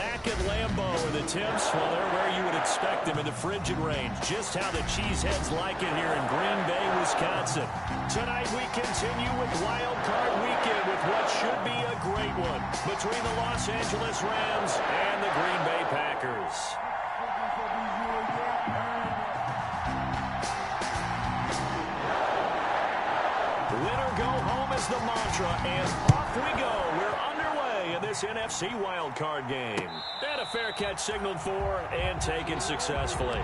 back at Lambeau, and the temps, well, they're where you would expect them in the frigid range. Just how the Cheeseheads like it here in Green Bay, Wisconsin. Tonight we continue with Wild Card Weekend with what should be a great one between the Los Angeles Rams and the Green Bay Packers. Winner go home is the mantra, and off we go. We're underway in this NFC wildcard game. And a fair catch signaled for and taken successfully.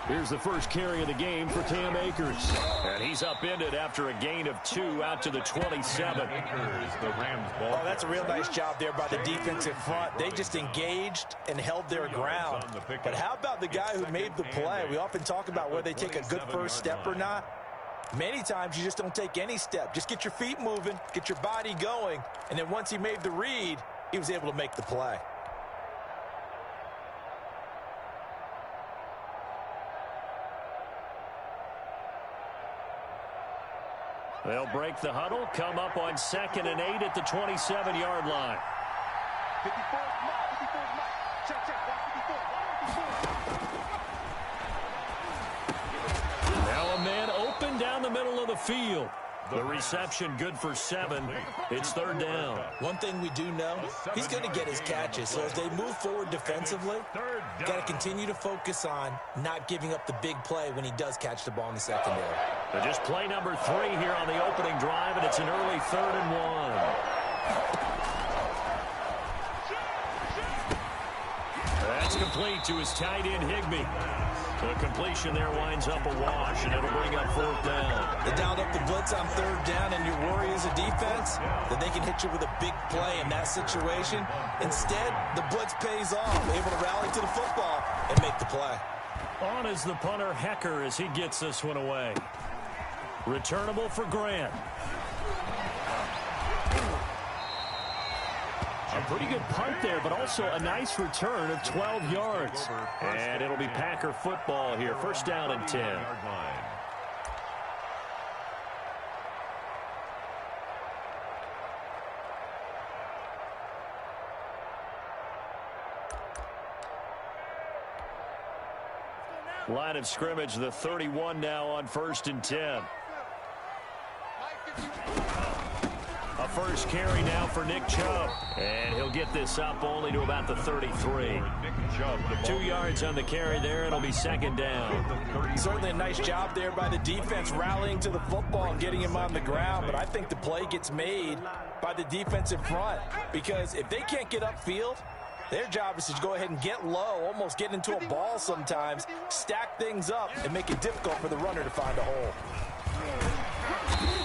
Here's the first carry of the game for Cam Akers. And he's upended after a gain of 2 out to the 27. Oh, that's a real nice job there by the defensive front. They just engaged and held their ground. But how about the guy who made the play? We often talk about whether they take a good first step or not. Many times you just don't take any step. Just get your feet moving, get your body going, and then once he made the read, he was able to make the play. They'll break the huddle, come up on 2nd and 8 at the 27-yard line. 54, check, 54. Now a man open down the middle of the field. The reception good for 7. It's 3rd down. One thing we do know, he's going to get his catches. So as they move forward defensively, got to continue to focus on not giving up the big play when he does catch the ball in the secondary. But just play number 3 here on the opening drive, and it's an early 3rd and 1. That's complete to his tight end, Higbee. The completion there winds up a wash, and it'll bring up 4th down. They dialed up the blitz on 3rd down, and your worry as a defense that they can hit you with a big play in that situation. Instead, the blitz pays off, able to rally to the football and make the play. On is the punter, Hecker, as he gets this one away. Returnable for Grant. A pretty good punt there, but also a nice return of 12 yards. And it'll be Packer football here. 1st down and 10. Line of scrimmage, the 31 now on 1st and 10. A first carry now for Nick Chubb. And he'll get this up only to about the 33. 2 yards on the carry there. It'll be 2nd down. Certainly a nice job there by the defense rallying to the football and getting him on the ground. But I think the play gets made by the defensive front. Because if they can't get upfield, their job is to go ahead and get low, almost get into a ball sometimes, stack things up, and make it difficult for the runner to find a hole.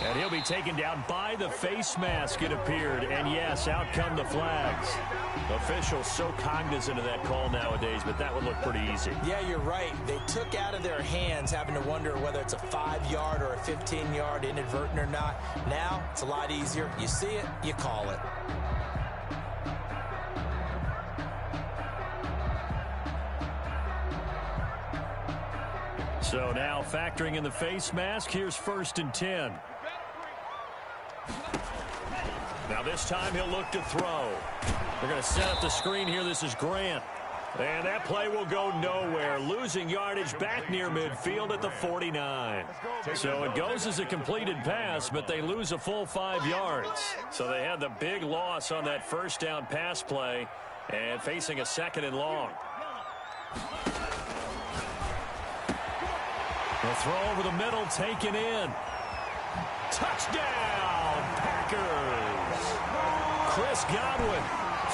And he'll be taken down by the face mask, it appeared. And yes, out come the flags. Officials so cognizant of that call nowadays, but that would look pretty easy. Yeah, you're right. They took out of their hands having to wonder whether it's a 5-yard or a 15-yard inadvertent or not. Now, it's a lot easier. You see it, you call it. So now factoring in the face mask, here's 1st and 10. Now this time he'll look to throw. They're going to set up the screen here. This is Grant. And that play will go nowhere. Losing yardage back near midfield at the 49. So it goes as a completed pass, but they lose a full 5 yards. So they had the big loss on that 1st down pass play and facing a 2nd and long. The throw over the middle taken in. Touchdown, Packers. Chris Godwin,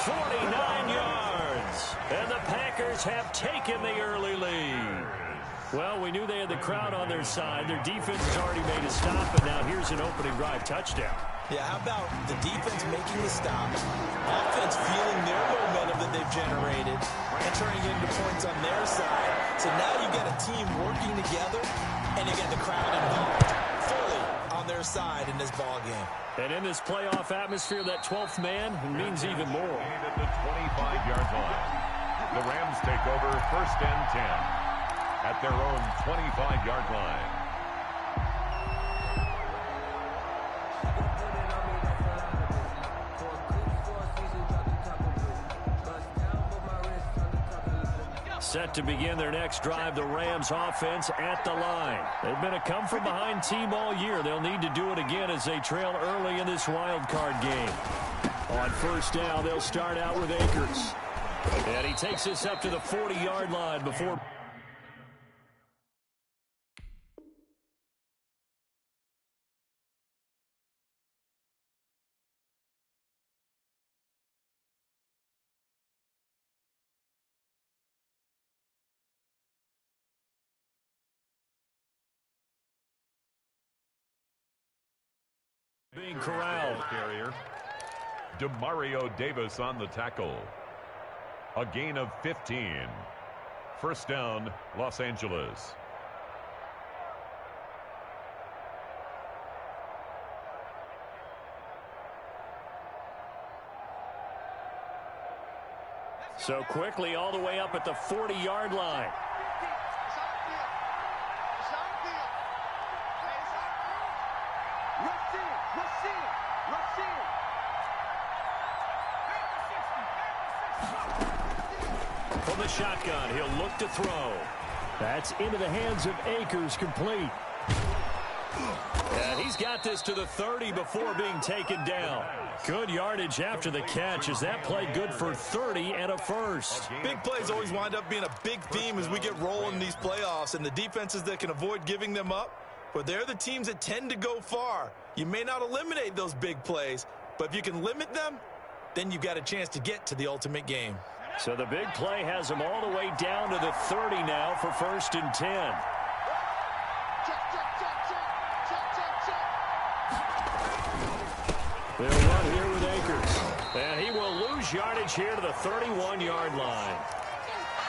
49 yards. And the Packers have taken the early lead. Well, we knew they had the crowd on their side. Their defense has already made a stop, and now here's an opening drive touchdown. Yeah, how about the defense making the stop, offense feeling their momentum that they've generated, and turning into points on their side. So now you've got a team working together, and you got the crowd involved. side in this ball game. And in this playoff atmosphere, that 12th man means even more. At the 25-yard line. The Rams take over 1st and 10 at their own 25-yard line. Set to begin their next drive, the Rams offense at the line. They've been a come-from-behind team all year. They'll need to do it again as they trail early in this wild card game. On 1st down, they'll start out with Akers. And he takes this up to the 40-yard line before... being corralled. Carrier. Demario Davis on the tackle. A gain of 15. 1st down, Los Angeles. So quickly all the way up at the 40-yard line. From the shotgun, he'll look to throw. That's into the hands of Akers, complete. And he's got this to the 30 before being taken down. Good yardage after the catch as that play good for 30 and a first. Big plays always wind up being a big theme as we get rolling in these playoffs, and the defenses that can avoid giving them up, but they're the teams that tend to go far. You may not eliminate those big plays, but if you can limit them, then you've got a chance to get to the ultimate game. So the big play has them all the way down to the 30 now for 1st and 10. They'll run here with Akers. And he will lose yardage here to the 31-yard line.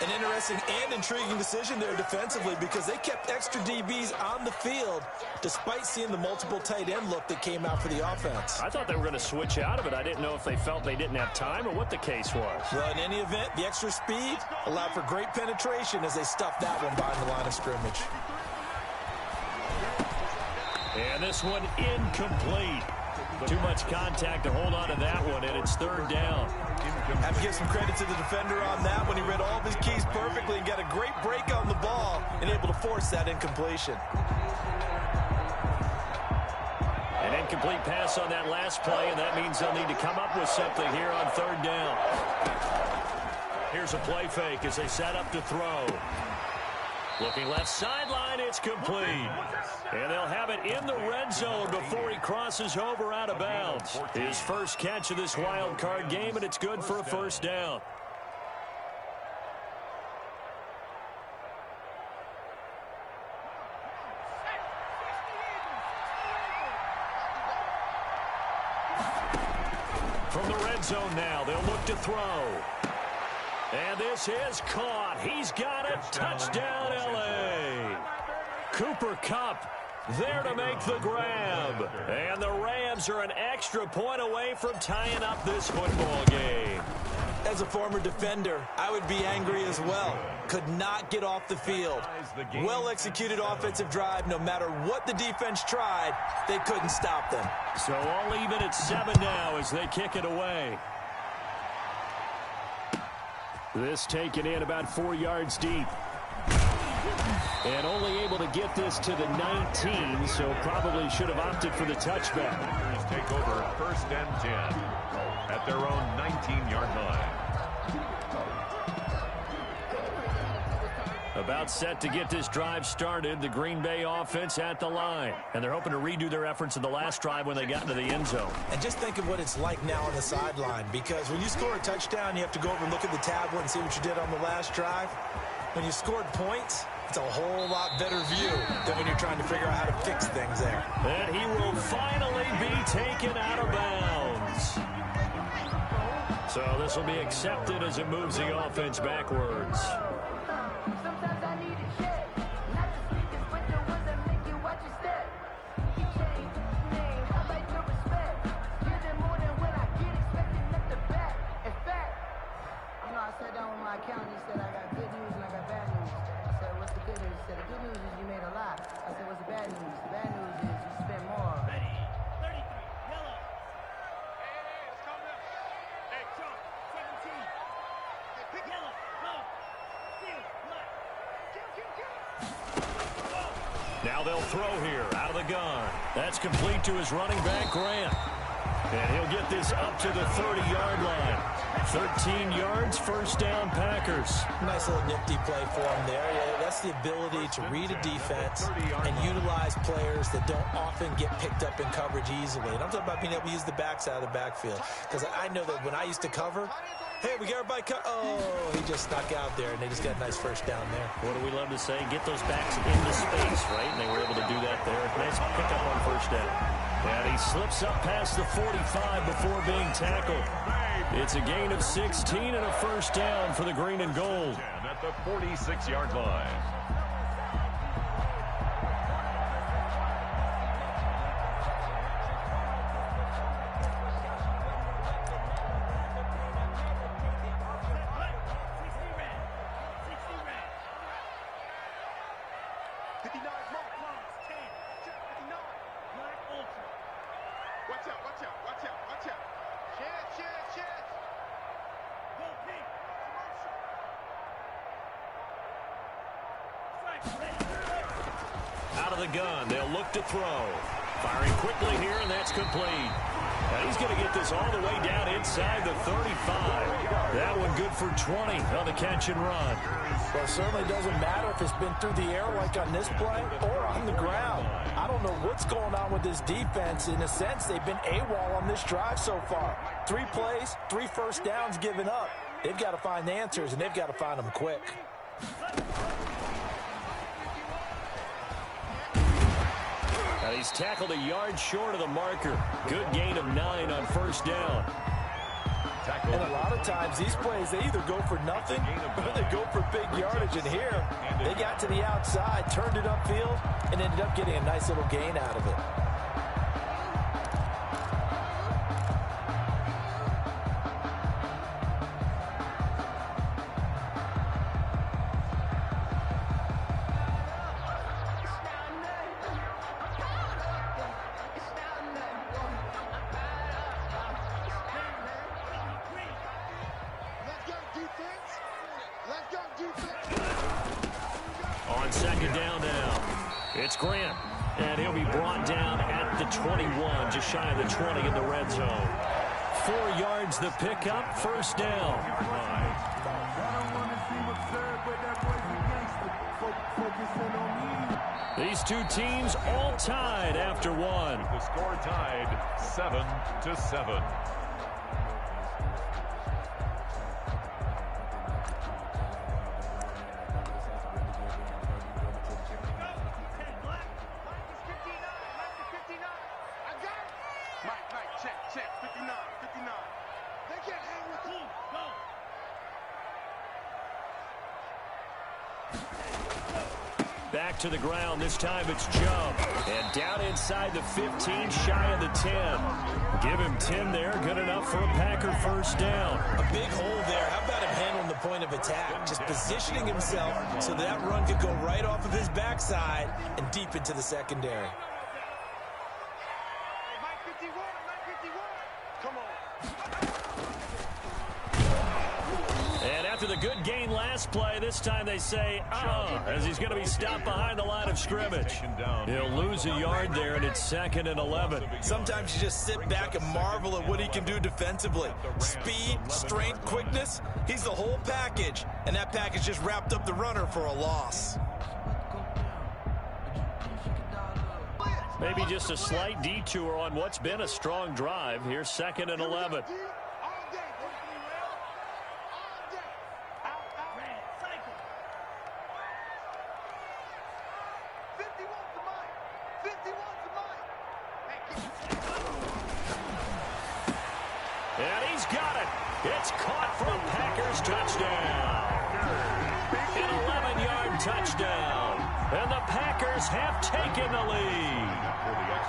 An interesting and intriguing decision there defensively because they kept extra DBs on the field despite seeing the multiple tight end look that came out for the offense. I thought they were going to switch out of it. I didn't know if they felt they didn't have time or what the case was. Well, in any event, the extra speed allowed for great penetration as they stuffed that one behind the line of scrimmage. And this one incomplete. Too much contact to hold on to that one, and it's 3rd down. Have to give some credit to the defender on that when he read all of his keys perfectly and got a great break on the ball and able to force that incompletion. An incomplete pass on that last play, and that means they'll need to come up with something here on 3rd down. Here's a play fake as they set up to throw. Looking left sideline, it's complete. And they'll have it in the red zone before he crosses over out of bounds. His first catch of this wild card game, and it's good for a 1st down. From the red zone now, they'll look to throw. And this is caught. He's got it. Touchdown, L.A. Cooper Kupp there to make the grab. And the Rams are an extra point away from tying up this football game. As a former defender, I would be angry as well. Could not get off the field. Well-executed offensive drive. No matter what the defense tried, they couldn't stop them. So all even at 7 now as they kick it away. This taken in about 4 yards deep. And only able to get this to the 19, so probably should have opted for the touchback. Take over 1st and 10 at their own 19-yard line. About set to get this drive started, the Green Bay offense at the line. And they're hoping to redo their efforts in the last drive when they got into the end zone. And just think of what it's like now on the sideline, because when you score a touchdown, you have to go over and look at the tablet and see what you did on the last drive. When you scored points, it's a whole lot better view than when you're trying to figure out how to fix things there. And he will finally be taken out of bounds. So this will be accepted as it moves the offense backwards. Now they'll throw here out of the gun. That's complete to his running back, Grant. And he'll get this up to the 30-yard line. 13 yards, first down, Packers. Nice little nifty play for him there. Yeah, that's the ability to read a defense and utilize players that don't often get picked up in coverage easily. And I'm talking about being able to use the backside of the backfield. Because I know that when I used to cover, hey, we got everybody oh, he just snuck out there, and they just got a nice first down there. What do we love to say? Get those backs into space, right? And they were able to do that there. Nice pickup on first down. And he slips up past the 45 before being tackled. It's a gain of 16 and a first down for the green and gold. At the 46-yard line. Out of the gun, they'll look to throw. Firing quickly here, and that's complete. And he's going to get this all the way down inside the 35. That one good for 20 on the catch and run. Well, it certainly doesn't matter if it's been through the air like on this play or on the ground. I don't know what's going on with this defense. In a sense, they've been AWOL on this drive so far. 3 plays, 3 first downs given up. They've got to find the answers, and they've got to find them quick. He's tackled a yard short of the marker. Good gain of 9 on first down. And a lot of times these plays, they either go for nothing or they go for big yardage. And here, they got to the outside, turned it upfield, and ended up getting a nice little gain out of it. On second down now, it's Grant, and he'll be brought down at the 21, just shy of the 20 in the red zone. 4 yards the pickup, first down. These two teams all tied after one. The score tied 7-7. Back to the ground. This time it's jump. And down inside the 15, shy of the 10. Give him 10 there. Good enough for a Packer first down. A big hole there. How about him handling the point of attack? Just positioning himself so that run could go right off of his backside and deep into the secondary. After the good gain last play, this time they say, as he's going to be stopped behind the line of scrimmage. He'll lose a yard there, and it's 2nd and 11. Sometimes you just sit back and marvel at what he can do defensively. Speed, strength, quickness, he's the whole package. And that package just wrapped up the runner for a loss. Maybe just a slight detour on what's been a strong drive. Here's 2nd and 11. And he's got it. It's caught for a Packers touchdown. An 11-yard touchdown. And the Packers have taken the lead.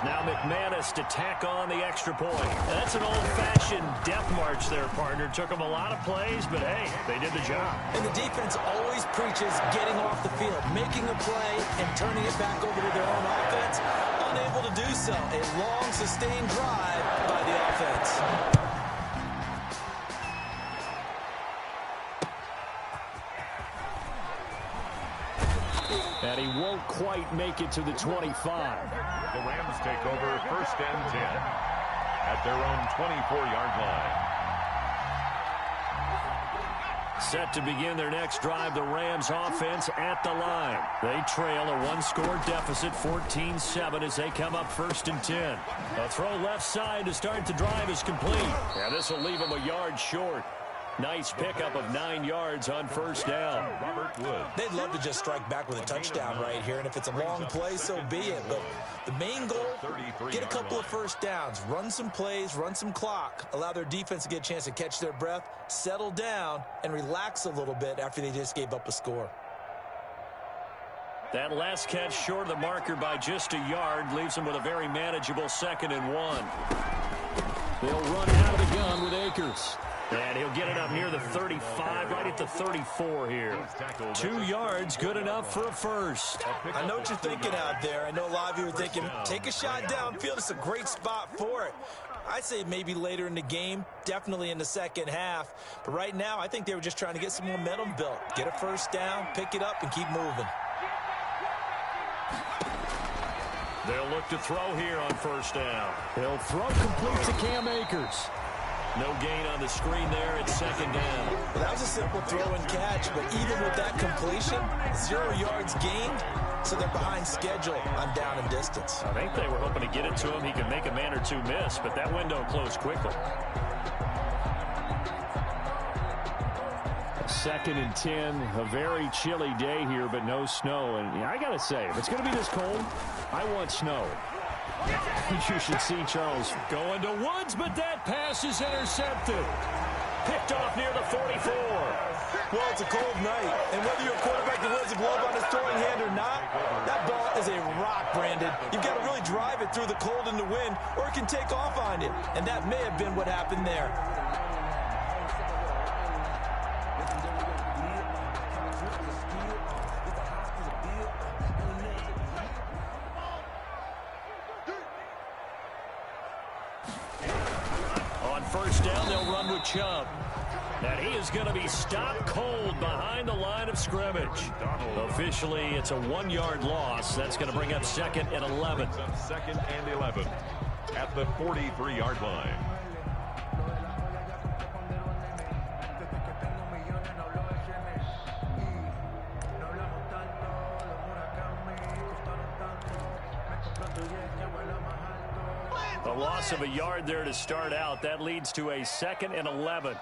Now McManus to tack on the extra point. That's an old-fashioned death march there, partner. Took them a lot of plays, but hey, they did the job. And the defense always preaches getting off the field, making a play, and turning it back over to their own offense. Unable to do so. A long, sustained drive by the offense. And he won't quite make it to the 25. The Rams take over 1st and 10 at their own 24-yard line. Set to begin their next drive, the Rams offense at the line. They trail a one-score deficit, 14-7, as they come up 1st and 10. A throw left side to start the drive is complete. And this will leave them a yard short. Nice pickup of 9 yards on 1st down. They'd love to just strike back with a touchdown right here, and if it's a long play, so be it. But the main goal, get a couple of 1st downs, run some plays, run some clock, allow their defense to get a chance to catch their breath, settle down, and relax a little bit after they just gave up a score. That last catch short of the marker by just a yard leaves them with a very manageable 2nd and 1. They'll run out of the gun with Akers. And he'll get it up near the 35, right at the 34 here. 2 yards, good enough for a first. I know what you're thinking out there. I know a lot of you are thinking, take a shot downfield. It's a great spot for it. I'd say maybe later in the game, definitely in the second half. But right now, I think they were just trying to get some momentum built. Get a first down, pick it up, and keep moving. They'll look to throw here on 1st down. He'll throw complete to Cam Akers. No gain on the screen there. It's 2nd down. Well, that was a simple throw and catch, but even with that completion, 0 yards gained, so they're behind schedule on down and distance. I think they were hoping to get it to him. He could make a man or two miss, but that window closed quickly. 2nd and 10, a very chilly day here, but no snow. And I got to say, if it's going to be this cold, I want snow. You should see Charles going to Woods, but that pass is intercepted. Picked off near the 44. Well, it's a cold night, and whether you're a quarterback that wears a glove on his throwing hand or not, that ball is a rock, Brandon. You've got to really drive it through the cold and the wind, or it can take off on you, and that may have been what happened there. On 1st down, they'll run with Chubb. And he is going to be stopped cold behind the line of scrimmage. Officially, it's a 1-yard loss. That's going to bring up 2nd and 11. 2nd and 11 at the 43-yard line. A loss of a yard there to start out. That leads to a 2nd and 11.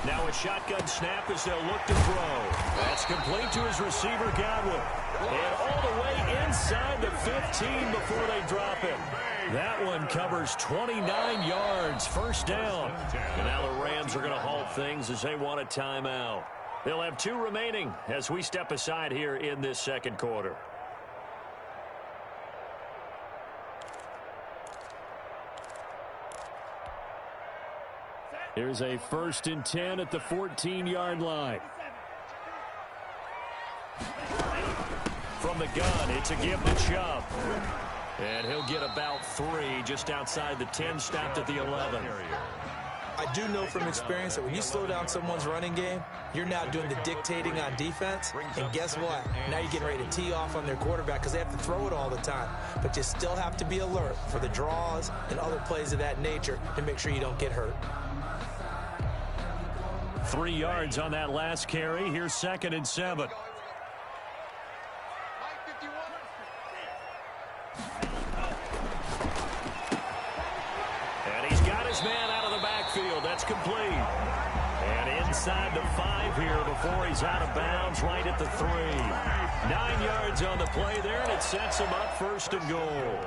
Now a shotgun snap as they'll look to throw. That's complete to his receiver, Godwin. And all the way inside the 15 before they drop him. That one covers 29 yards. 1st down. And now the Rams are going to halt things as they want a timeout. They'll have 2 remaining as we step aside here in this 2nd quarter. Here's a 1st and 10 at the 14-yard line. From the gun, it's a give to Chubb. And he'll get about 3 just outside the 10, stopped at the 11. I do know from experience that when you slow down someone's running game, you're now doing the dictating on defense. And guess what? Now you're getting ready to tee off on their quarterback because they have to throw it all the time. But you still have to be alert for the draws and other plays of that nature to make sure you don't get hurt. 3 yards on that last carry. Here's 2nd and 7. And he's got his man out of the backfield. That's complete. And inside the 5 here before he's out of bounds, right at the 3. 9 yards on the play there, and it sets him up 1st and goal.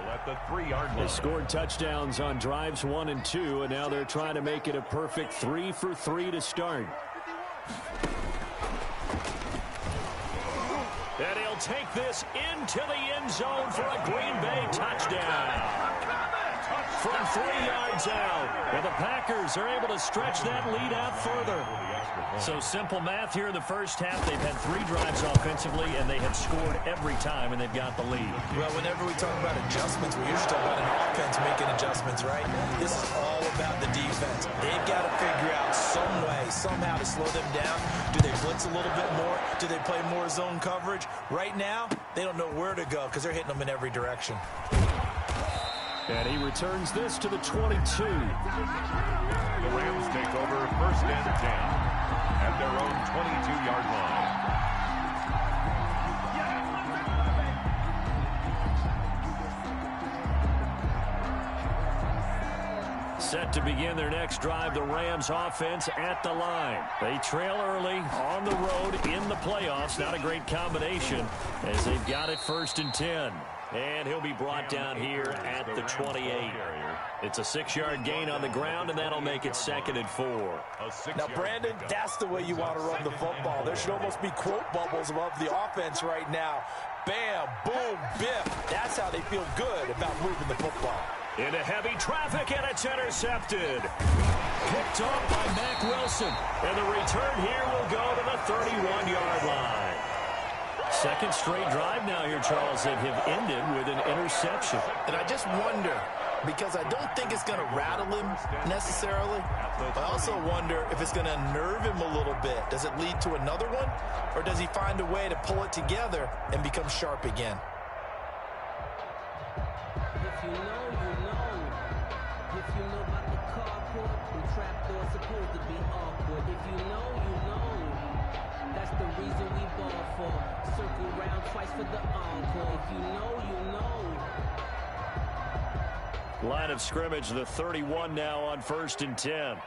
At the 3-yard line. They scored touchdowns on drives 1 and 2, and now they're trying to make it a perfect 3 for 3 to start. And he'll take this into the end zone for a Green Bay touchdown. from 3 yards out. And the Packers are able to stretch that lead out further. So simple math here in the first half. They've had 3 drives offensively, and they have scored every time, and they've got the lead. Well, whenever we talk about adjustments, we usually talk about an offense making adjustments, right? This is all about the defense. They've got to figure out some way, somehow to slow them down. Do they blitz a little bit more? Do they play more zone coverage? Right now, they don't know where to go because they're hitting them in every direction. And he returns this to the 22. The Rams take over 1st and 10 at their own 22-yard line. Set to begin their next drive, the Rams offense at the line. They trail early on the road in the playoffs. Not a great combination as they've got it 1st and 10. And he'll be brought down here at the 28. It's a 6-yard gain on the ground, and that'll make it 2nd and 4. Now, Brandon, that's the way you want to run the football. There should almost be quote bubbles above the offense right now. Bam, boom, biff. That's how they feel good about moving the football. Into heavy traffic, and it's intercepted. Picked off by Mack Wilson. And the return here will go to the 31-yard line. Second straight drive now here, Charles, that have ended with an interception. And I just wonder, because I don't think it's going to rattle him necessarily. I also wonder if it's going to unnerve him a little bit. Does it lead to another one? Or does he find a way to pull it together and become sharp again? If you know, you know. If you know about the carport, the trapdoor supposed to be awkward. If you know, you know. That's the reason we ball for. Circle round twice for the encore. If you know, you know. Line of scrimmage, the 31 now on 1st and 10.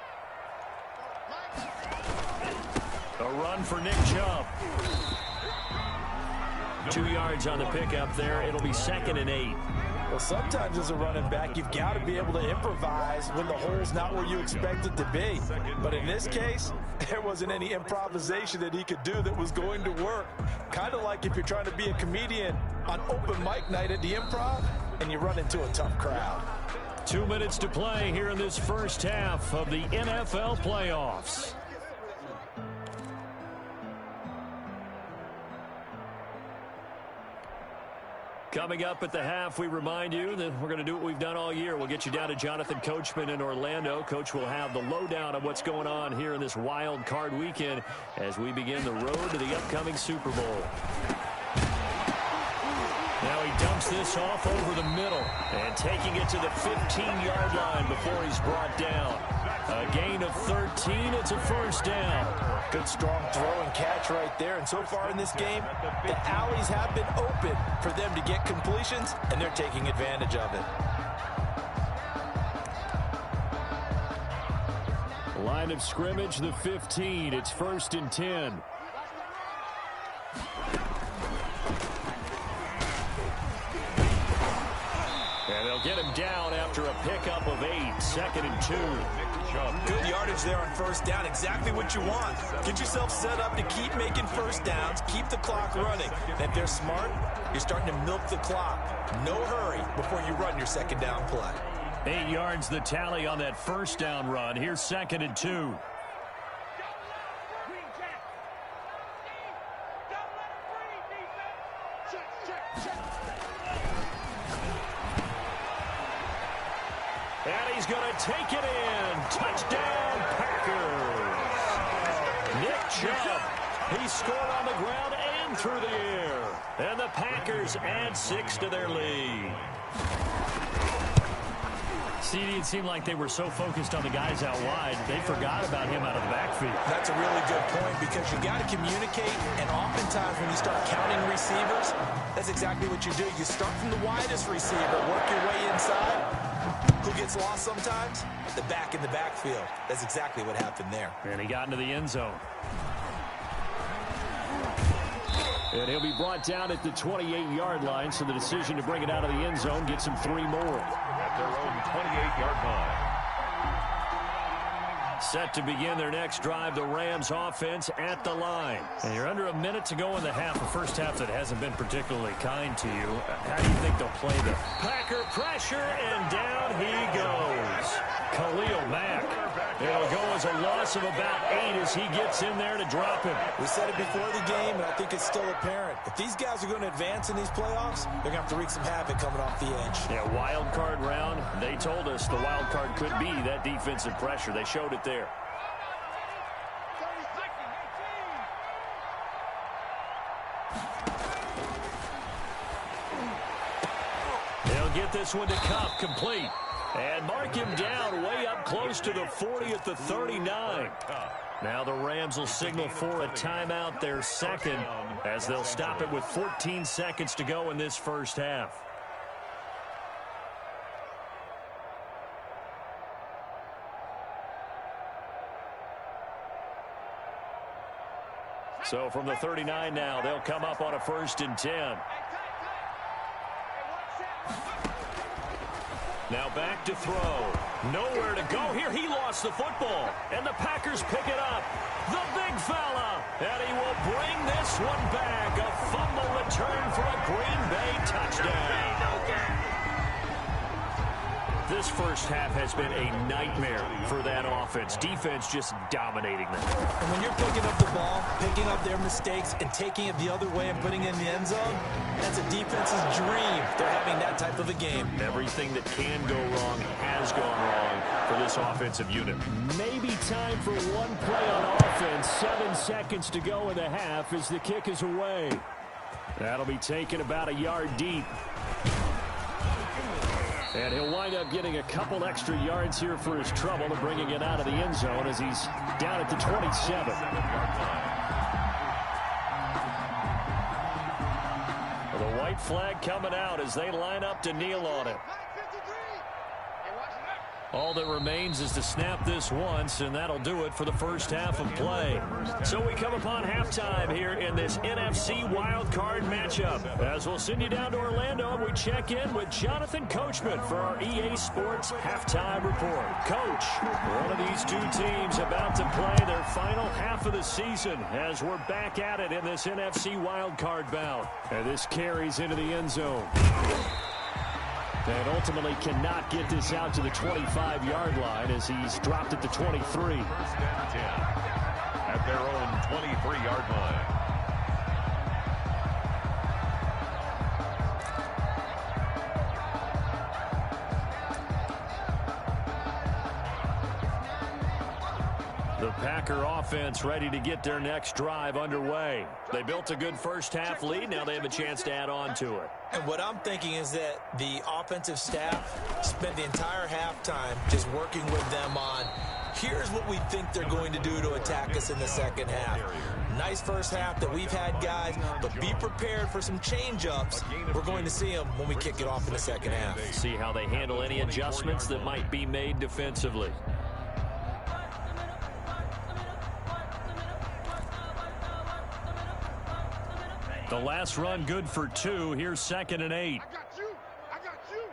A run for Nick Chubb. 2 yards on the pickup there. It'll be 2nd and 8. Well, sometimes as a running back, you've got to be able to improvise when the hole's not where you expect it to be. But in this case, there wasn't any improvisation that he could do that was going to work. Kind of like if you're trying to be a comedian on open mic night at the Improv and you run into a tough crowd. 2 minutes to play here in this first half of the NFL playoffs. Coming up at the half, we remind you that we're going to do what we've done all year. We'll get you down to Jonathan Coachman in Orlando. Coach will have the lowdown of what's going on here in this wild card weekend as we begin the road to the upcoming Super Bowl. Now he dumps this off over the middle and taking it to the 15-yard line before he's brought down. A gain of 13. It's a 1st down. Good strong throw and catch right there. And so far in this game, the alleys have been open for them to get completions, and they're taking advantage of it. Line of scrimmage, the 15. It's 1st and 10. And they'll get him down after a pickup of 8. 2nd and 2. Good yardage there on 1st down. Exactly what you want. Get yourself set up to keep making 1st downs. Keep the clock running. And if they're smart, you're starting to milk the clock. No hurry before you run your 2nd down play. 8 yards the tally on that 1st down run. Here's 2nd and 2. And he's going to take it in. Touchdown, Packers. Nick Chubb. He scored on the ground and through the air. And the Packers add 6 to their lead. CD, it seemed like they were so focused on the guys out wide, they forgot about him out of the backfield. That's a really good point because you got to communicate, and oftentimes when you start counting receivers, that's exactly what you do. You start from the widest receiver, work your way inside. Who gets lost sometimes? The back in the backfield. That's exactly what happened there. And he got into the end zone. And he'll be brought down at the 28-yard line, so the decision to bring it out of the end zone gets him 3 more. At their own 28-yard line. Set to begin their next drive, the Rams offense at the line. And you're under a minute to go in the half, a first half that hasn't been particularly kind to you. How do you think they'll play the Packer pressure, and down he goes. Khalil Mack. It'll go as a loss of about 8 as he gets in there to drop him. We said it before the game, and I think it's still apparent. If these guys are going to advance in these playoffs, they're going to have to wreak some havoc coming off the edge. Yeah, wild card round. They told us the wild card could be that defensive pressure. They showed it there. They'll get this one to Cup, complete. And mark him down way up close to the 40 at the 39. Now the Rams will signal for a timeout, their second, as they'll stop it with 14 seconds to go in this first half. So from the 39 now, they'll come up on a 1st and 10. Now back to throw. Nowhere to go here. He lost the football. And the Packers pick it up. The big fella. And he will bring this one back. A fumble return for a Green Bay touchdown. This first half has been a nightmare for that offense. Defense just dominating them. And when you're picking up the ball, picking up their mistakes, and taking it the other way and putting it in the end zone, that's a defense's dream. They're having that type of a game. Everything that can go wrong has gone wrong for this offensive unit. Maybe time for one play on offense. 7 seconds to go in the half as the kick is away. That'll be taken about a yard deep. And he'll wind up getting a couple extra yards here for his trouble and bringing it out of the end zone as he's down at the 27. The white flag coming out as they line up to kneel on it. All that remains is to snap this once, and that'll do it for the first half of play. So we come upon halftime here in this NFC wildcard matchup. As we'll send you down to Orlando, we check in with Jonathan Coachman for our EA Sports Halftime Report. Coach, one of these two teams about to play their final half of the season as we're back at it in this NFC wildcard bout. And this carries into the end zone. And ultimately cannot get this out to the 25-yard line as he's dropped at the 23. First and 10 at their own 23-yard line. The Packer offense ready to get their next drive underway. They built a good first half lead. Now they have a chance to add on to it. And what I'm thinking is that the offensive staff spent the entire halftime just working with them on, here's what we think they're going to do to attack us in the second half. Nice first half that we've had, guys, but be prepared for some change-ups. We're going to see them when we kick it off in the second half. See how they handle any adjustments that might be made defensively. The last run good for 2. Here's 2nd and 8. I got you.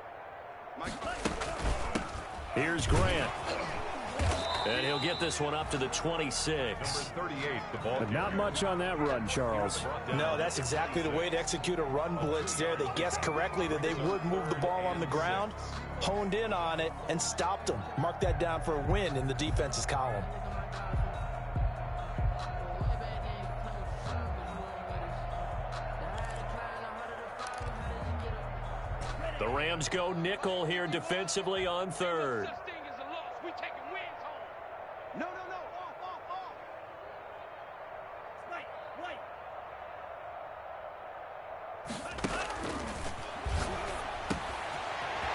Here's Grant. And he'll get this one up to the 26. 38, the ball. But not much on that run, Charles. No, that's exactly the way to execute a run blitz there. They guessed correctly that they would move the ball on the ground, honed in on it, and stopped them. Mark that down for a win in the defense's column. The Rams go nickel here defensively on 3rd.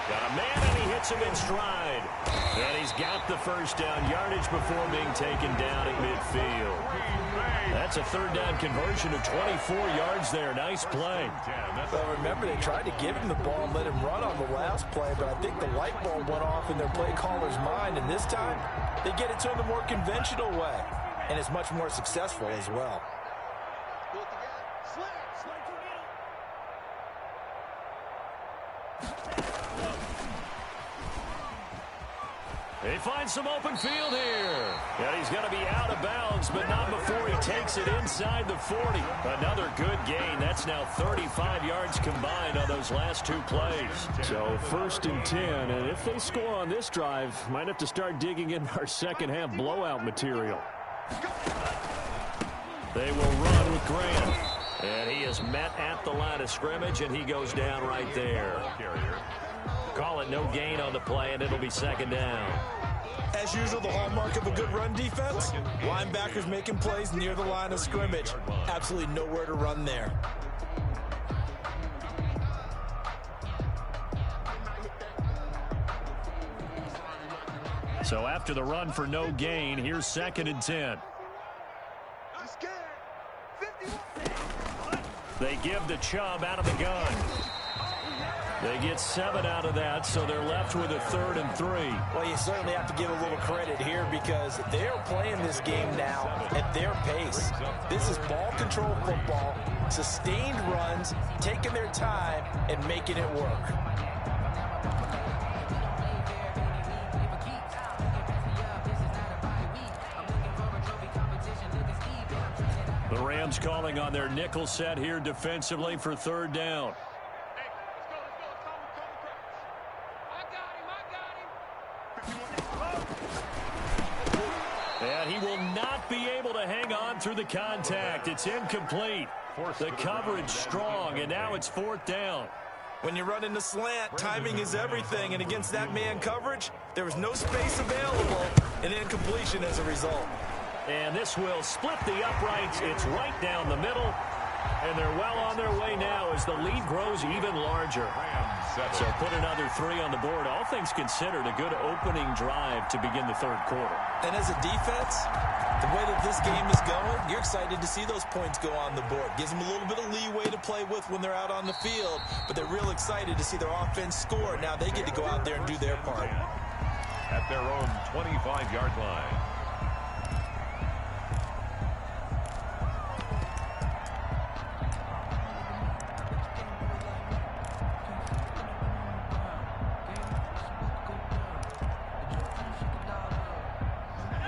Got a man and he hits him in stride. And he's got the first down yardage before being taken down at midfield. That's a 3rd down conversion of 24 yards there. Nice play. Well, remember, they tried to give him the ball and let him run on the last play, but I think the light bulb went off in their play caller's mind, and this time they get it to him the more conventional way, and it's much more successful as well. He finds some open field here. And he's going to be out of bounds, but not before he takes it inside the 40. Another good gain. That's now 35 yards combined on those last two plays. So 1st and 10, and if they score on this drive, might have to start digging in our second half blowout material. They will run with Grant. And he is met at the line of scrimmage, and he goes down right there. Call it no gain on the play, and it'll be 2nd down. As usual, the hallmark of a good run defense, linebackers making plays near the line of scrimmage. Absolutely nowhere to run there. So after the run for no gain, here's 2nd and 10. They give the Chubb out of the gun. They get 7 out of that, so they're left with a 3rd and 3. Well, you certainly have to give a little credit here because they're playing this game now at their pace. This is ball control football, sustained runs, taking their time, and making it work. The Rams calling on their nickel set here defensively for 3rd down. And he will not be able to hang on through the contact. It's incomplete. The coverage strong, and now it's 4th down. When you run in the slant, timing is everything, and against that man coverage, there was no space available, and incompletion as a result. And this will split the uprights. It's right down the middle. And they're well on their way now as the lead grows even larger. So put another 3 on the board. All things considered, a good opening drive to begin the 3rd quarter. And as a defense, the way that this game is going, you're excited to see those points go on the board. Gives them a little bit of leeway to play with when they're out on the field. But they're real excited to see their offense score. Now they get to go out there and do their part. At their own 25-yard line.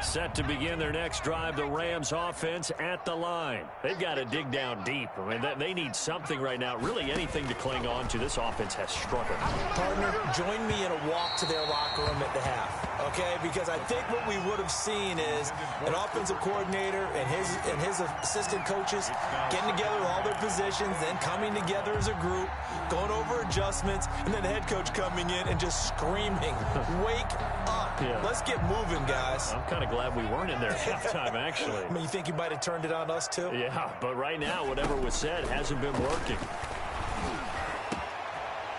Set to begin their next drive, the Rams offense at the line. They've got to dig down deep. I mean, they need something right now, really anything to cling on to. This offense has struggled. Partner, join me in a walk to their locker room at the half, okay? Because I think what we would have seen is an offensive coordinator and his assistant coaches getting together all their positions, then coming together as a group, going over adjustments, and then the head coach coming in and just screaming, wake up. Yeah. Let's get moving, guys. I'm kind of glad we weren't in there at halftime, actually. I mean, you think you might have turned it on us, too? Yeah, but right now, whatever was said hasn't been working.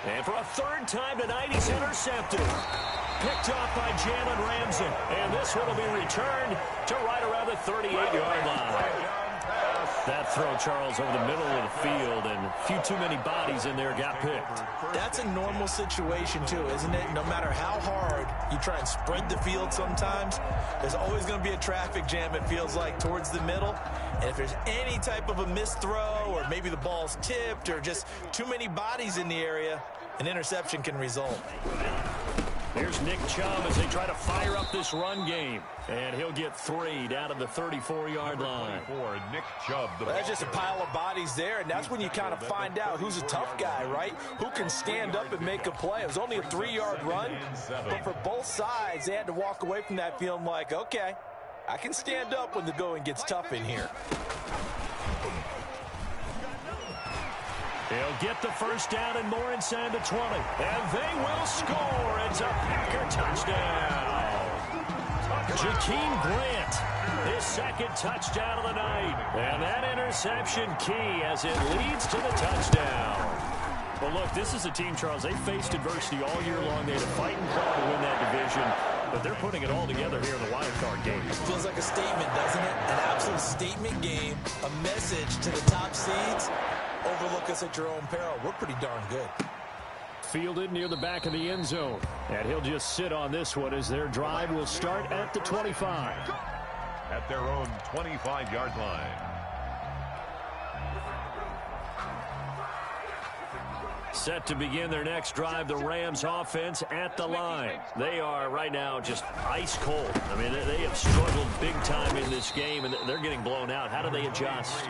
And for a 3rd time tonight, he's intercepted. Picked off by Jalen Ramsey. And this one will be returned to right around the 38-yard line. That throw, Charles, over the middle of the field, and a few too many bodies in there got picked. That's a normal situation, too, isn't it? No matter how hard you try and spread the field sometimes, there's always going to be a traffic jam, it feels like, towards the middle. And if there's any type of a missed throw, or maybe the ball's tipped, or just too many bodies in the area, an interception can result. Here's Nick Chubb as they try to fire up this run game. And he'll get 3 down at the 34-yard line. Nick Chubb. That's just a pile of bodies there, and that's when you kind of find out who's a tough guy, right? Who can stand up and make a play. It was only a 3-yard run, but for both sides, they had to walk away from that feeling like, okay, I can stand up when the going gets tough in here. He'll get the 1st down and more inside the 20. And they will score. It's a Packer touchdown. Jakeem Grant, his 2nd touchdown of the night. And that interception key as it leads to the touchdown. Well, look, this is a team, Charles, they faced adversity all year long. They had to fight and claw to win that division. But they're putting it all together here in the wild card game. Feels like a statement, doesn't it? An absolute statement game, a message to the top seeds. Overlook us at your own peril. We're pretty darn good. Fielded near the back of the end zone. And he'll just sit on this one as their drive will start at the 25. At their own 25-yard line. set to begin their next drive. The Rams offense at the line. They are right now just ice cold. I mean, they have struggled big time in this game, and they're getting blown out. How do they adjust?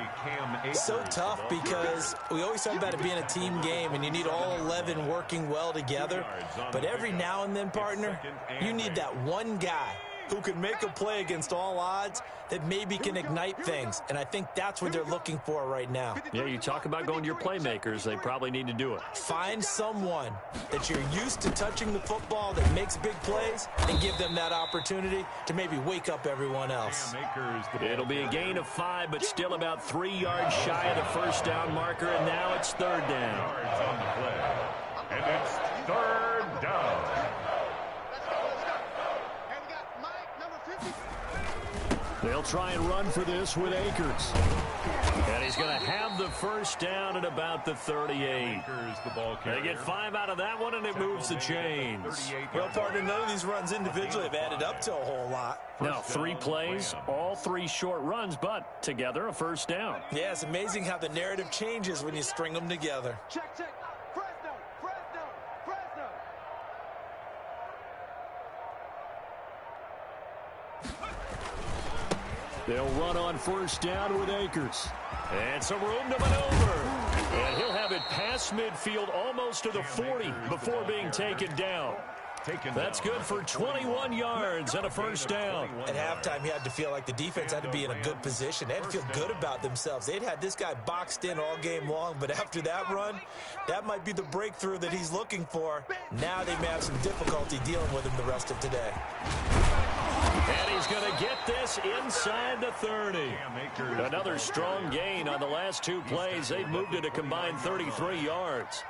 So tough because we always talk about it being a team game, and you need all 11 working well together. But every now and then, partner, you need that one guy who can make a play against all odds that maybe can ignite things. And I think that's what they're looking for right now. Yeah, you talk about going to your playmakers. They probably need to do it. Find someone that you're used to touching the football that makes big plays and give them that opportunity to maybe wake up everyone else. It'll be a gain of 5, but still about 3 yards shy of the first down marker, and now it's third down. And it's third down. They'll try and run for this with Akers. And he's going to have the first down at about the 38. They get 5 out of that one, and it moves the chains. Well, partner, none of these runs individually have added up to a whole lot. Now, 3 plays, all 3 short runs, but together a first down. Yeah, it's amazing how the narrative changes when you string them together. Check, check. Fresno, Fresno, Fresno. They'll run on first down with Akers. And some room to maneuver. And he'll have it past midfield almost to the 40 before being taken down. That's good for 21 yards and a first down. At halftime, you had to feel like the defense had to be in a good position. They had to feel good about themselves. They'd had this guy boxed in all game long, but after that run, that might be the breakthrough that he's looking for. Now they may have some difficulty dealing with him the rest of today. And he's going to get this inside the 30. Another strong gain on the last 2 plays. They've moved it a combined 33 yards.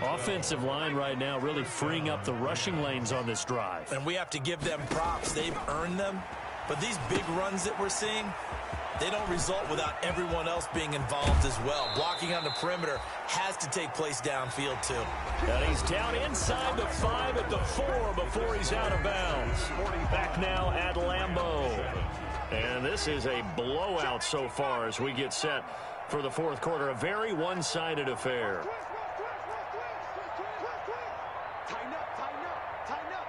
Offensive line right now really freeing up the rushing lanes on this drive. And we have to give them props. They've earned them. But these big runs that we're seeing, they don't result without everyone else being involved as well. Blocking on the perimeter has to take place downfield, too. And he's down inside the 5 at the 4 before he's out of bounds. Back now at Lambeau. And this is a blowout so far as we get set for the fourth quarter. A very one-sided affair. Tighten up, tighten up, tighten up.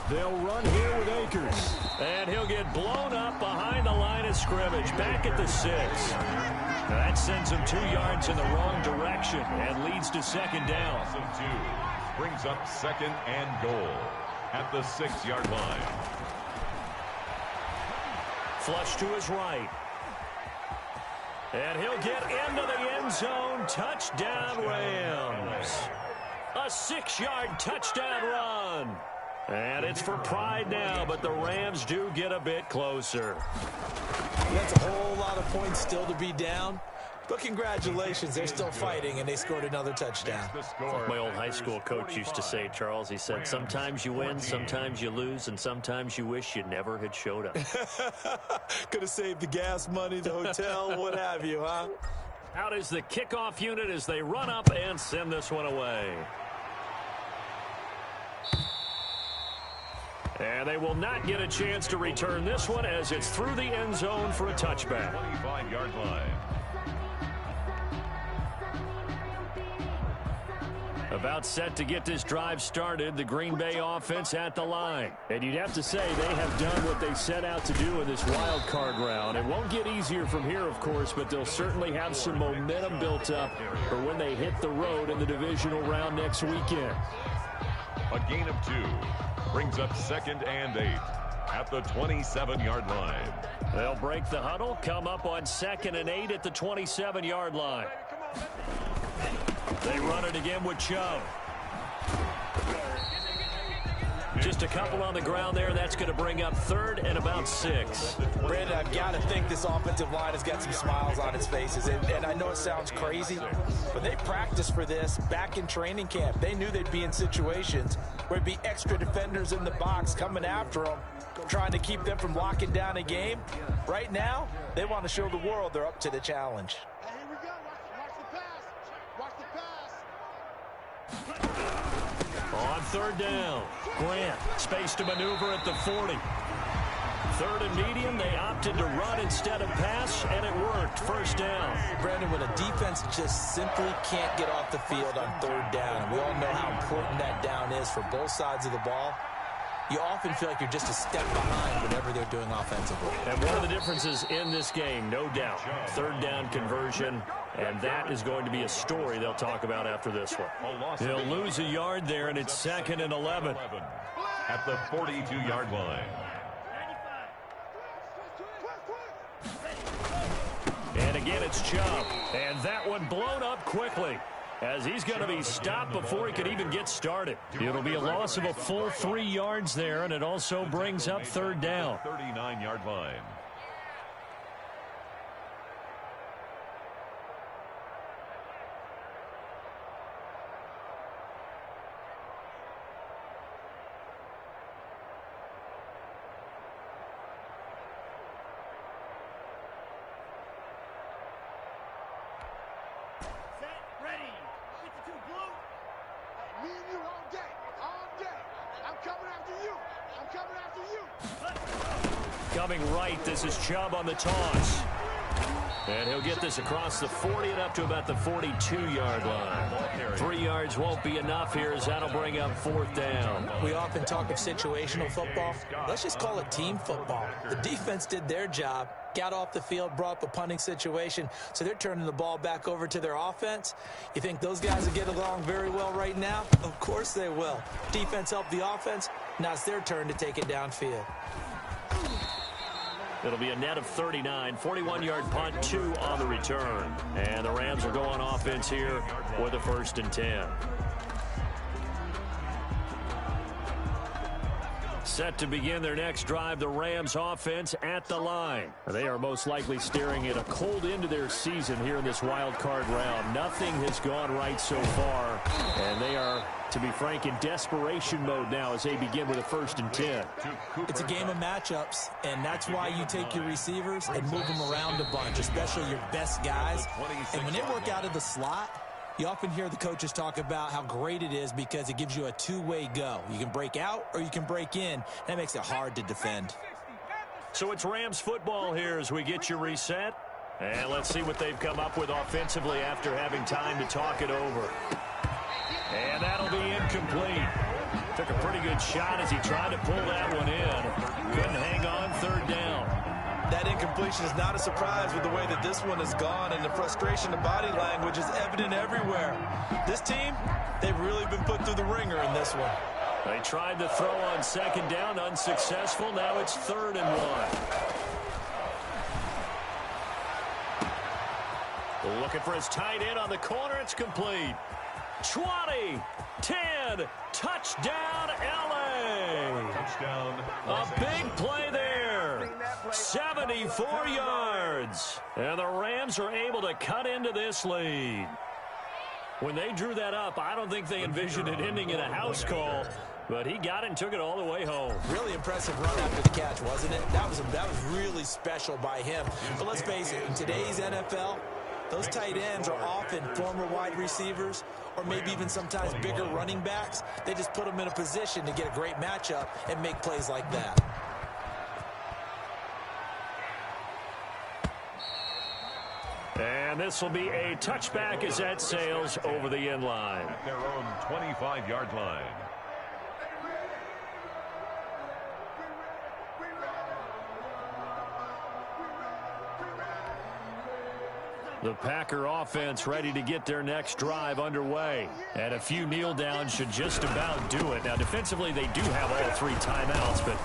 They'll run here with Akers. And he'll get blown up behind the line of scrimmage. Back at the 6. That sends him 2 yards in the wrong direction and leads to second down. Brings up second and goal at the 6-yard line. Flush to his right. And he'll get into the end zone. Touchdown, Rams. A 6-yard touchdown run. And it's for pride now, but the Rams do get a bit closer. That's a whole lot of points still to be down. But congratulations, they're still fighting, and they scored another touchdown. Like my old high school coach used to say, Charles, he said, sometimes you win, sometimes you lose, and sometimes you wish you never had showed up. Could have saved the gas money, the hotel, what have you, huh? Out is the kickoff unit as they run up and send this one away. And they will not get a chance to return this one as it's through the end zone for a touchback. 25-yard line. About set to get this drive started, the Green Bay offense at the line. And you'd have to say they have done what they set out to do in this wild card round. It won't get easier from here, of course, but they'll certainly have some momentum built up for when they hit the road in the divisional round next weekend. A gain of 2. Brings up second and 8 at the 27-yard line. They'll break the huddle, come up on second and 8 at the 27-yard line. They run it again with Chubb. Just a couple on the ground there. That's going to bring up third and about 6. Brandon, I've got to think this offensive line has got some smiles on its faces. And I know it sounds crazy, but they practiced for this back in training camp. They knew they'd be in situations where there'd be extra defenders in the box coming after them, trying to keep them from locking down a game. Right now, they want to show the world they're up to the challenge. Hey, here we go. Watch the pass. Watch the pass. On third down, Grant, space to maneuver at the 40. Third and medium, they opted to run instead of pass, and it worked. First down. Brandon, when a defense just simply can't get off the field on third down, and we all know how important that down is for both sides of the ball, you often feel like you're just a step behind whatever they're doing offensively. And one of the differences in this game, no doubt, third down conversion, and that is going to be a story they'll talk about after this one. He'll lose a yard there, and it's 2nd and 11. At the 42-yard line. And again, it's Chubb. And that one blown up quickly, as he's going to be stopped before he could even get started. It'll be a loss of a full 3 yards there, and it also brings up third down. 39-yard line. Coming right, this is Chubb on the toss. And he'll get this across the 40 and up to about the 42-yard line. 3 yards won't be enough here, as that'll bring up fourth down. We often talk of situational football. Let's just call it team football. The defense did their job, got off the field, brought up a punting situation, so they're turning the ball back over to their offense. You think those guys will get along very well right now? Of course they will. Defense helped the offense. Now it's their turn to take it downfield. It'll be a net of 39, 41-yard punt, 2 on the return. And the Rams will go on offense here with a 1st and 10. Set to begin their next drive, the Rams offense at the line. They are most likely staring at a cold end to their season here in this wild card round. Nothing has gone right so far, and they are, to be frank, in desperation mode now as they begin with a 1st and 10. It's a game of matchups, and that's why you take your receivers and move them around a bunch, especially your best guys. And when they work out of the slot, you often hear the coaches talk about how great it is because it gives you a two-way go. You can break out or you can break in. That makes it hard to defend. So it's Rams football here as we get you reset. And let's see what they've come up with offensively after having time to talk it over. And that'll be incomplete. Took a pretty good shot as he tried to pull that one in. Couldn't hang on, third down. That incompletion is not a surprise with the way that this one has gone, and the frustration of body language is evident everywhere. This team, they've really been put through the ringer in this one. They tried to throw on 2nd down, unsuccessful. Now it's 3rd and 1. Looking for his tight end on the corner. It's complete. 20, 10, touchdown, L.A. Touchdown. A big play there. 74 yards. And the Rams are able to cut into this lead. When they drew that up, I don't think they envisioned it ending in a house call, but he got it and took it all the way home. Really impressive run after the catch, wasn't it? That was really special by him. But let's face it, in today's NFL, those tight ends are often former wide receivers or maybe even sometimes bigger running backs. They just put them in a position to get a great matchup and make plays like that. And this will be a touchback as that sails over the end line. At their own 25-yard line. The Packer offense ready to get their next drive underway. And a few kneel downs should just about do it. Now, defensively, they do have all 3 timeouts, but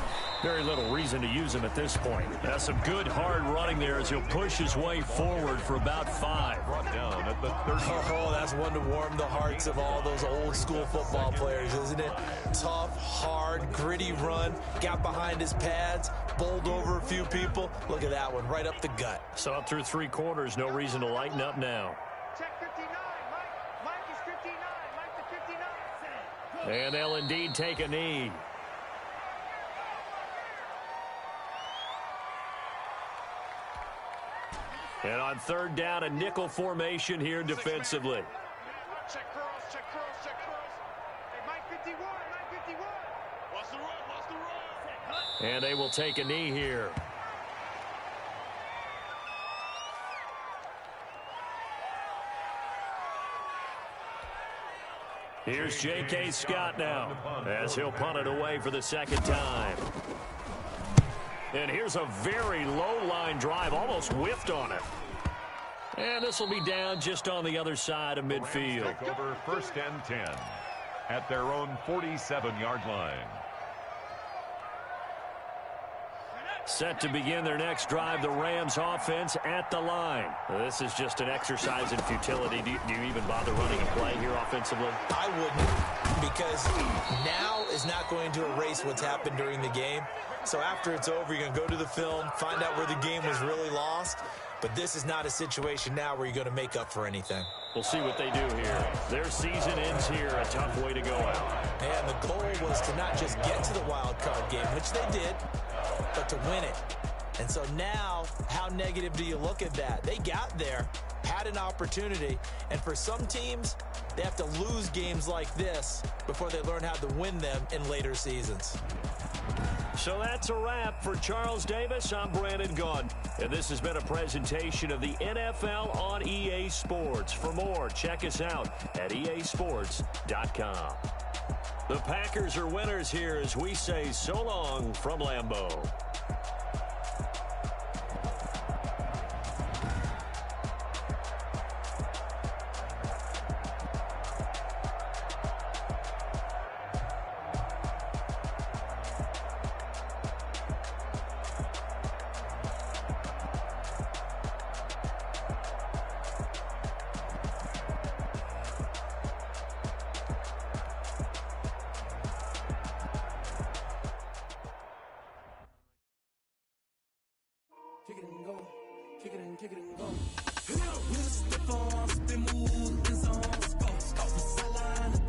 very little reason to use them at this point. Now, some good hard running there as he'll push his way forward for about 5. Brought down at the 30. Oh, that's one to warm the hearts of all those old school football players, isn't it? Tough, hard, gritty run. Got behind his pads, bowled over a few people. Look at that one, right up the gut. So up through 3 quarters, no reason to lighten up now. Check 59. Mike is 59. Mike to 59. And they'll indeed take a knee. And on 3rd down, a nickel formation here defensively. Check curls, check curls, check curls. Hey, Mike 51, Mike 51. What's the run? What's the run? And they will take a knee here. Here's J.K. Scott now as he'll punt it away for the second time. And here's a very low line drive, almost whiffed on it. And this will be down just on the other side of midfield. Take over 1st and 10 at their own 47-yard line. Set to begin their next drive, the Rams offense at the line. This is just an exercise in futility. Do you even bother running a play here offensively? I wouldn't, because now is not going to erase what's happened during the game. So after it's over, you're going to go to the film, find out where the game was really lost. But this is not a situation now where you're going to make up for anything. We'll see what they do here. Their season ends here, a tough way to go out. And the goal was to not just get to the wild card game, which they did, but to win it. And so now, how negative do you look at that? They got there, had an opportunity, and for some teams, they have to lose games like this before they learn how to win them in later seasons. So that's a wrap for Charles Davis. I'm Brandon Gaughan, and this has been a presentation of the NFL on EA Sports. For more, check us out at easports.com. The Packers are winners here as we say so long from Lambeau. Kick it and go, kick it and go. With the farm, spin move, and zones, go, the sideline.